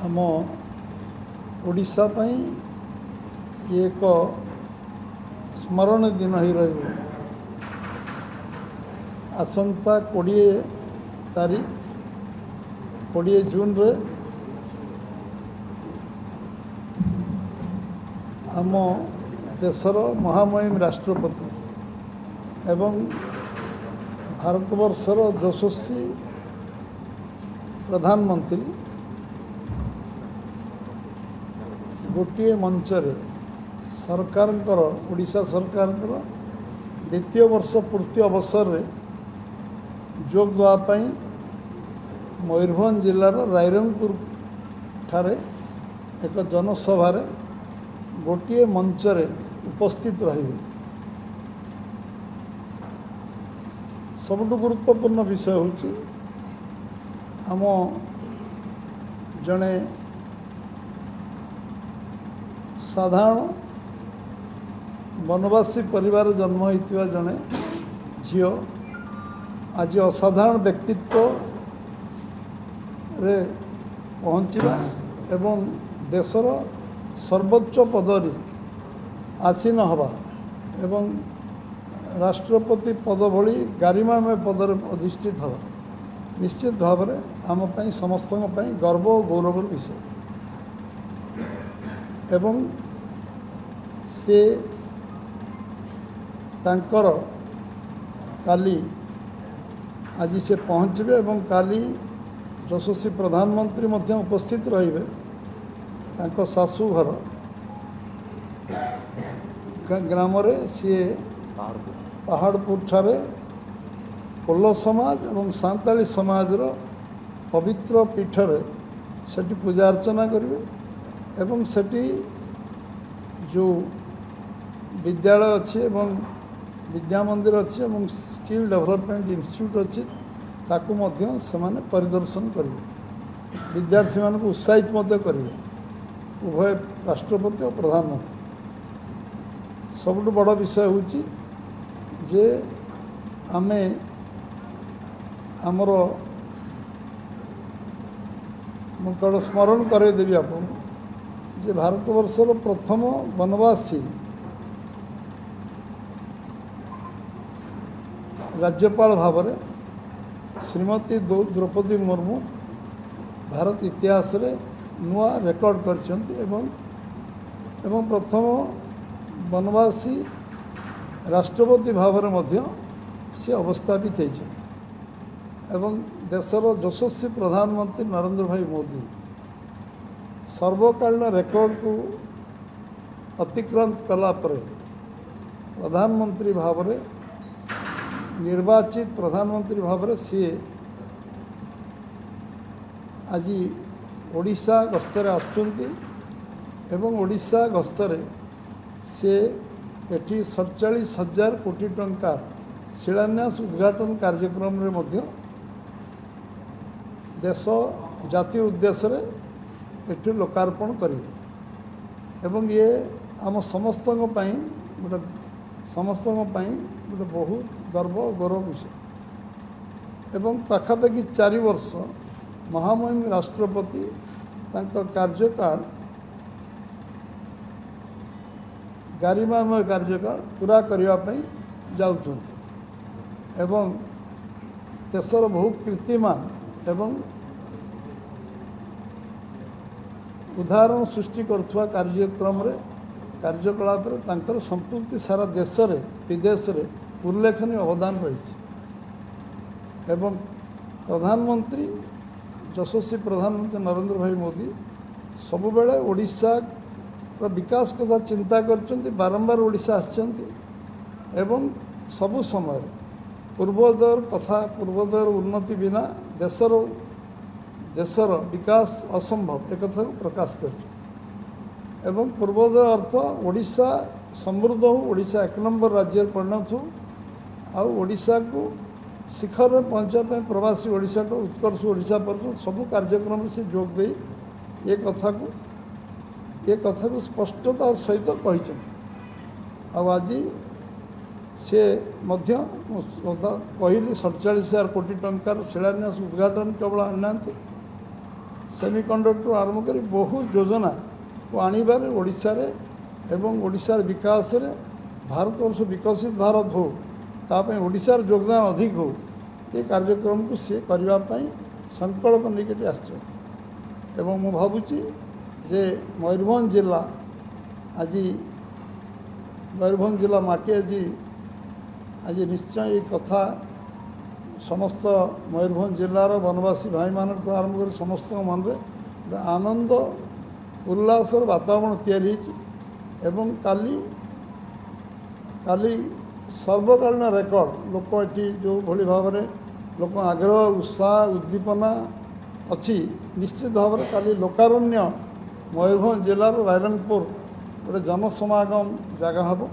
आम ओडिशा पई एक स्मरण दिन ही रही आसंता 20 तारीख 20 जून रे आम देशर महामहिम राष्ट्रपति एवं भारतवर्षर यशस्वी प्रधानमंत्री गोटे मंचरे सरकार ओडिशा सरकार द्वितीय वर्ष पूर्ति अवसर रे जोग देवाई मयूरभंज जिलार रायरंगपुर ठारे एक जनसभा गोटे मंचरे उपस्थित रही सबुठ गुरुत्वपूर्ण विषय हूँ आम जड़े साधारण वनवासी परिवार जन्म होता जड़े झील आज असाधारण व्यक्तित्व रे पहुँचवा एवं देशर सर्वोच्च पदरी आसीन हवा एवं राष्ट्रपति पद भली गारिमामय पदर अधिष्ठित हवा निश्चित भाव में आम समस्त गर्व और गौरवर विषय एवं से तांकर काली आज से पहुँचे एवं काली यशस्वी प्रधानमंत्री मध्य उपस्थित रहिबे तांको सासू घर ग्राम सी पहाड़पुर ठारे कोल्लो समाज और सांताली समाजर पवित्र पीठरे सेठी पूजा अर्चना करेंगे एवं सेठी जो विद्यालय अच्छी एवं विद्या मंदिर अच्छी एवं स्किल डेवलपमेंट इंस्टीट्यूट अच्छी ताकू मध्य सेमाने परिदर्शन करेंगे विद्यार्थी मान को उत्साहित मध्य करेंगे उभय राष्ट्रपति और प्रधानमंत्री सबुठ बड़ विषय हूँ जे आमे आमर मुझे स्मरण करदेवी आप जे भारतवर्षर प्रथम वनवासी राज्यपाल भाव में श्रीमती द्रौपदी मुर्मू भारत इतिहास रे नुआ रेकर्ड करछन्ति एवं प्रथम वनवासी राष्ट्रपति भाव में मध्य से अवस्थापित होती एवं देशर यशस्वी प्रधानमंत्री नरेंद्र भाई मोदी सर्वकालीन रेकर्ड को अतिक्रांत कला पर प्रधानमंत्री भाव में निर्वाचित प्रधानमंत्री भाव में सी आज ओडिशा गस्तर आसुचंती एवं ओडिशा गस्तर से एटी 47,000 कोटी टंका शिलान्यास उद्घाटन कार्यक्रम रे मध्य देश जातीय उद्देश्य रे एटी लोकार्पण करेंगे एवं ये आम समस्त गोटे बहुत गर्व गौरव विषय एवं पाखापाखि 4 वर्ष महामहिम राष्ट्रपति तांकर कार्यकाल गारिमामय कार्यकाल पूरा करने जाउछन्ति एवं देशर बहु कीर्तिमान एवं उदाहरण सृष्टि करुवा कार्यक्रम रे कार्यकलाप तांकर संपूर्ति सारा देश रे विदेश रे उल्लेखनीय अवदान रही एवं प्रधानमंत्री यशस्वी प्रधानमंत्री नरेंद्र भाई मोदी सबुबेले ओडिशा विकास कथा चिंता करछन्ति बारंबार ओडिशा आछन्ति एवं सबु समय पूर्वोदयर कथा पूर्वोदयर उन्नति बिना देशर विकास असंभव एक कथा को प्रकाश कर एवं पूर्वोदय अर्थ ओडिशा समृद्ध हो ओडिशा 1 नंबर राज्य परिणत हो आउ ओडिशा को शिखर में पहुँचापी प्रवासी ओडिशा को उत्कर्ष ओडिशा पर सबू कार्यक्रम से जोग दे ये कथा को स्पष्टता सहित कही आज से मध्य कहली 47,000 कोटी टंकार शिलान्यास उद्घाटन केवल आना सेमिकंडक्टर आरंभ कर बहु योजना को आणबारे ओडिशारे एवं ओडिशार विकास रे भारतवर्ष विकसित भारत हो तापे ओडिशार योगदान अधिक हो ये कार्यक्रम को सी करने संकल्प निकट आसों मु भावुची जे मयूरभंज जिला आज मयूरभंज जिला माटी आज निश्चय ये कथा समस्त मयूरभंज जिलार वनवासी भाई मान आरंभ कर समस्त मन में आनंद उल्लासर वातावरण तैयारी एवं काली काली सर्वकालीन रेकर्ड लोक ये जो भली भाव में लोक आग्रह उत्साह उद्दीपना अच्छी निश्चित भाव में काली लोकारण्य मयूरभंज जिलार रायरंगपुर गोटे जनसमागम जगह हम